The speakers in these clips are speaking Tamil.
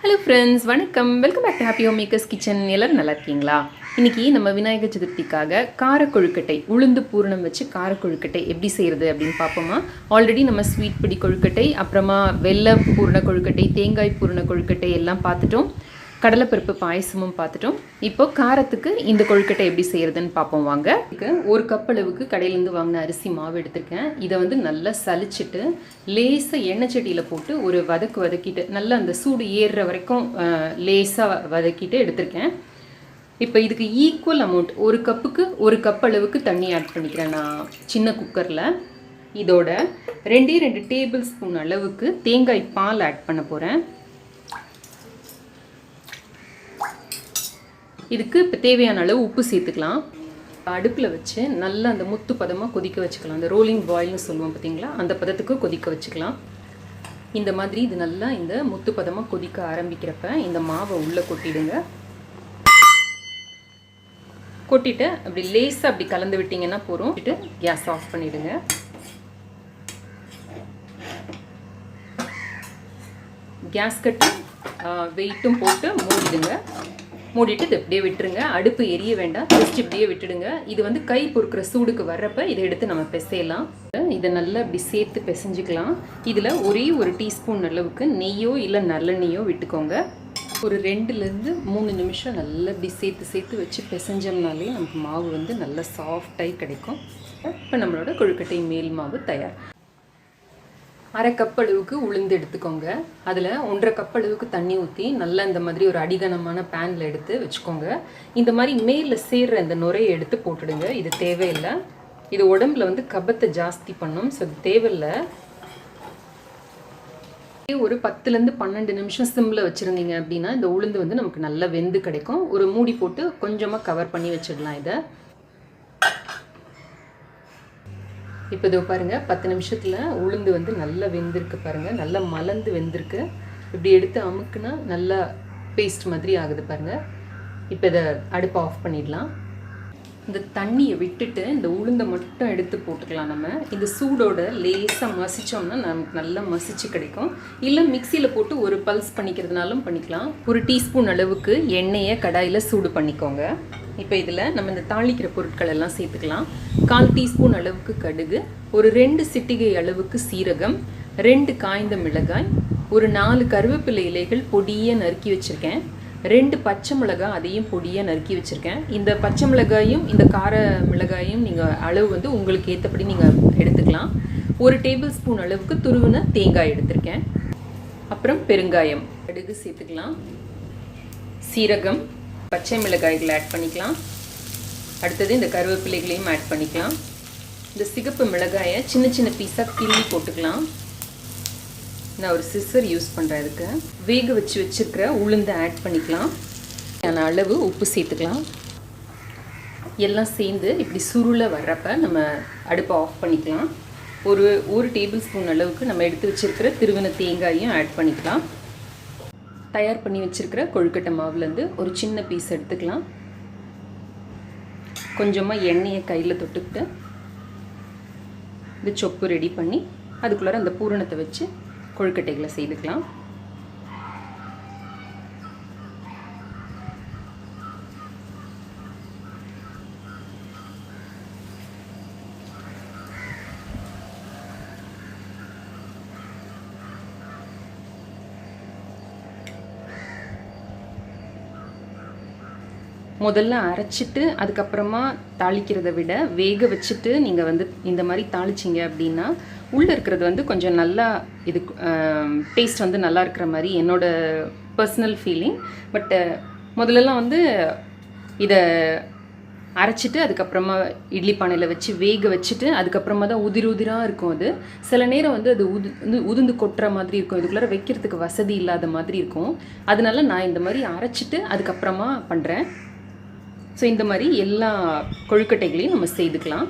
Hello friends, வணக்கம். Welcome back to happy home makers kitchen. எல்லாரும் நல்லா இருக்கீங்களா? இன்னைக்கு நம்ம விநாயகர் சதுர்த்திக்காக கார கொழுக்கட்டை, உளுந்து பூரணம் வச்சு கார கொழுக்கட்டை எப்படி செய்யறது அப்படின்னு பார்ப்போமா? ஆல்ரெடி நம்ம ஸ்வீட் பிடி கொழுக்கட்டை, அப்புறமா வெல்ல பூரண கொழுக்கட்டை, தேங்காய் பூரண கொழுக்கட்டை எல்லாம் பார்த்துட்டோம். கடலைப்பருப்பு பாயசமும் பார்த்துட்டோம். இப்போ காரத்துக்கு இந்த கொழுக்கட்டை எப்படி செய்யறதுன்னு பார்ப்போம் வாங்க. ஒரு கப் அளவுக்கு கடையிலேருந்து வாங்கின அரிசி மாவு எடுத்திருக்கேன். இதை வந்து நல்லா சலிச்சிட்டு லேசாக எண்ணெய் சட்டியில் போட்டு ஒரு வதக்கிட்டு நல்லா அந்த சூடு ஏறுற வரைக்கும் லேசாக வதக்கிட்டு எடுத்திருக்கேன். இப்போ இதுக்கு ஈக்குவல் அமௌண்ட் ஒரு கப்புக்கு ஒரு கப் அளவுக்கு தண்ணி ஆட் பண்ணிக்கிறேன் நான் சின்ன குக்கரில். இதோட 2 டேபிள் ஸ்பூன் அளவுக்கு தேங்காய் பால் ஆட் பண்ண போகிறேன். இதுக்கு இப்போ தேவையான அளவு உப்பு சேர்த்துக்கலாம். அடுப்பில் வச்சு நல்லா அந்த முத்து பதமாக கொதிக்க வச்சுக்கலாம். அந்த ரோலிங் பாயில்னு சொல்லுவோம் பார்த்தீங்களா, அந்த பதத்துக்கு கொதிக்க வச்சுக்கலாம். இந்த மாதிரி இது நல்லா இந்த முத்து பதமாக கொதிக்க ஆரம்பிக்கிறப்ப இந்த மாவை உள்ளே கொட்டிடுங்க. கொட்டிட்டு அப்படி லேசாக அப்படி கலந்து விட்டிங்கன்னா போதும். கேஸ் ஆஃப் பண்ணிவிடுங்க. கேஸ் கட்டி வெயிட்டும் போட்டு மூடிடுங்க. மூடிட்டு இது இப்படியே விட்டுருங்க. அடுப்பு எரிய வேண்டாம், ஜஸ்ட் இப்படியே விட்டுடுங்க. இது வந்து கை பொறுக்கிற சூடுக்கு வர்றப்ப இதை எடுத்து நம்ம பிசையலாம். இதை நல்லா இப்படி சேர்த்து பிசைஞ்சிக்கலாம். இதில் ஒரு டீஸ்பூன் அளவுக்கு நெய்யோ இல்லை நல்லெண்ணெய்யோ விட்டுக்கோங்க. ஒரு 2-3 நிமிஷம் நல்லா இப்படி சேர்த்து வச்சு பிசைஞ்சோம்னாலே நமக்கு மாவு வந்து நல்லா சாஃப்டாகி கிடைக்கும். இப்போ நம்மளோட கொழுக்கட்டை மேல் மாவு தயார். 1/2 கப் அளவுக்கு உளுந்து எடுத்துக்கோங்க. அதில் 1/2 கப் அளவுக்கு தண்ணி ஊற்றி நல்லா இந்த மாதிரி ஒரு அடிகனமான பேனில் எடுத்து வச்சுக்கோங்க. இந்த மாதிரி மேலே சேர்ற இந்த நுரையை எடுத்து போட்டுடுங்க. இது தேவையில்லை. இது உடம்புல வந்து கபத்தை ஜாஸ்தி பண்ணும். ஸோ இது தேவையில்லை. ஒரு 10-12 நிமிஷம் சிம்மில் வச்சுருந்தீங்க அப்படின்னா இந்த உளுந்து வந்து நமக்கு நல்லா வெந்து கிடைக்கும். ஒரு மூடி போட்டு கொஞ்சமாக கவர் பண்ணி வச்சிடலாம் இதை. இப்போ இதோ பாருங்கள், 10 நிமிஷத்தில் உளுந்து வந்து நல்லா வெந்திருக்கு பாருங்கள். நல்லா மலர்ந்து வெந்திருக்கு. இப்படி எடுத்து அமுக்குனா நல்லா பேஸ்ட் மாதிரி ஆகுது பாருங்கள். இப்போ இதை அடுப்பை ஆஃப் பண்ணிடலாம். இந்த தண்ணியை விட்டுட்டு இந்த உளுந்தை மட்டும் எடுத்து போட்டுக்கலாம். நம்ம இந்த சூடோட லேசாக மசித்தோம்னா நமக்கு நல்லா மசிச்சு கிடைக்கும். இல்லை மிக்சியில் போட்டு ஒரு பல்ஸ் பண்ணிக்கிறதுனாலும் பண்ணிக்கலாம். ஒரு டீஸ்பூன் அளவுக்கு எண்ணெயை கடாயில் சூடு பண்ணிக்கோங்க. இப்போ இதில் நம்ம இந்த தாளிக்கிற பொருட்கள் எல்லாம் சேர்த்துக்கலாம். 1/4 டீஸ்பூன் அளவுக்கு கடுகு, ஒரு 2 சிட்டிகை அளவுக்கு சீரகம், 2 காய்ந்த மிளகாய், ஒரு 4 கருவேப்பிலை இலைகள் பொடியாக நறுக்கி வச்சுருக்கேன், 2 பச்சை மிளகாய் அதையும் பொடியாக நறுக்கி வச்சுருக்கேன். இந்த பச்சை மிளகாயும் இந்த கார மிளகாயும் நீங்கள் அளவு வந்து உங்களுக்கு ஏற்றபடி நீங்கள் எடுத்துக்கலாம். 1 டேபிள் ஸ்பூன் அளவுக்கு துருவின தேங்காய் எடுத்திருக்கேன். அப்புறம் பெருங்காயம், கடுகு சேர்த்துக்கலாம், சீரகம், பச்சை மிளகாய்களை ஆட் பண்ணிக்கலாம். அடுத்தது இந்த கருவேப்பிலைகளையும் ஆட் பண்ணிக்கலாம். இந்த சிகப்பு மிளகாயை சின்ன பீஸாக கிள்ளி போட்டுக்கலாம். நான் ஒரு சிசர் யூஸ் பண்ணுறேன். இதுக்கு வேக வச்சுருக்கிற உளுந்தை ஆட் பண்ணிக்கலாம். அளவு உப்பு சேர்த்துக்கலாம். எல்லாம் சேர்ந்து இப்படி சுருளை வர்றப்ப நம்ம அடுப்பை ஆஃப் பண்ணிக்கலாம். ஒரு டேபிள் ஸ்பூன் அளவுக்கு நம்ம எடுத்து வச்சுருக்கிற திருவின தேங்காயும் ஆட் பண்ணிக்கலாம். தயார் பண்ணி வச்சுருக்கிற கொழுக்கட்டை மாவுலேருந்து ஒரு சின்ன பீஸ் எடுத்துக்கலாம். கொஞ்சமாக எண்ணெயை கையில் தொட்டுக்கிட்டு இந்த சொப்பு ரெடி பண்ணி அதுக்குள்ளார அந்த பூரணத்தை வச்சு கொழுக்கட்டைகளை செய்துக்கலாம். முதல்ல அரைச்சிட்டு அதுக்கப்புறமா தாளிக்கிறத விட வேக வச்சுட்டு நீங்கள் வந்து இந்த மாதிரி தாளிச்சிங்க அப்படின்னா உள்ளே இருக்கிறது வந்து கொஞ்சம் நல்லா இது டேஸ்ட் வந்து நல்லா இருக்கிற மாதிரி என்னோடய பர்சனல் ஃபீலிங். பட்டு முதல்லலாம் வந்து இதை அரைச்சிட்டு அதுக்கப்புறமா இட்லி பானையில் வச்சு வேக வச்சுட்டு அதுக்கப்புறமா தான் உதிராக இருக்கும். அது சில நேரம் வந்து அது உதிர்ந்து கொட்டுற மாதிரி இருக்கும். இதுக்குள்ளே வைக்கிறதுக்கு வசதி இல்லாத மாதிரி இருக்கும். அதனால நான் இந்த மாதிரி அரைச்சிட்டு அதுக்கப்புறமா பண்ணுறேன். ஸோ இந்த மாதிரி எல்லா கொழுக்கட்டைகளையும் நம்ம செய்துக்கலாம்.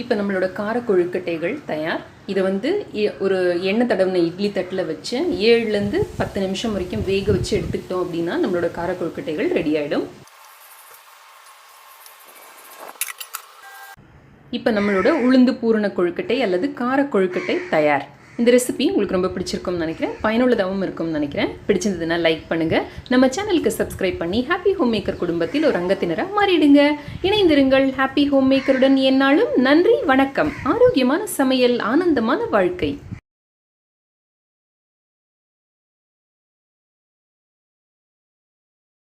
இப்போ நம்மளோட கார கொழுக்கட்டைகள் தயார். இதை வந்து ஒரு எண்ணெய் தடவின இட்லி தட்டில் வச்சு 7லேருந்து 10 நிமிஷம் வரைக்கும் வேக வச்சு எடுத்துக்கிட்டோம் அப்படின்னா நம்மளோட கார கொழுக்கட்டைகள் ரெடி ஆகிடும். இப்போ நம்மளோட உளுந்து பூரண கொழுக்கட்டை அல்லது கார கொழுக்கட்டை தயார். இந்த ரெசிபி உங்களுக்கு ரொம்ப பிடிச்சிருக்கும்னு நினைக்கிறேன், பயனுள்ளதாகவும் இருக்கும்னு நினைக்கிறேன். பிடிச்சிருந்ததுன்னா லைக் பண்ணுங்கள், நம்ம சேனலுக்கு சப்ஸ்கிரைப் பண்ணி ஹாப்பி ஹோம் மேக்கர் குடும்பத்தில் ஒரு அங்கத்தினராக மாறிடுங்க. இணைந்திருங்கள் ஹாப்பி ஹோம் மேக்கருடன் எந்நாளும். நன்றி, வணக்கம். ஆரோக்கியமான சமையல், ஆனந்தமான வாழ்க்கை.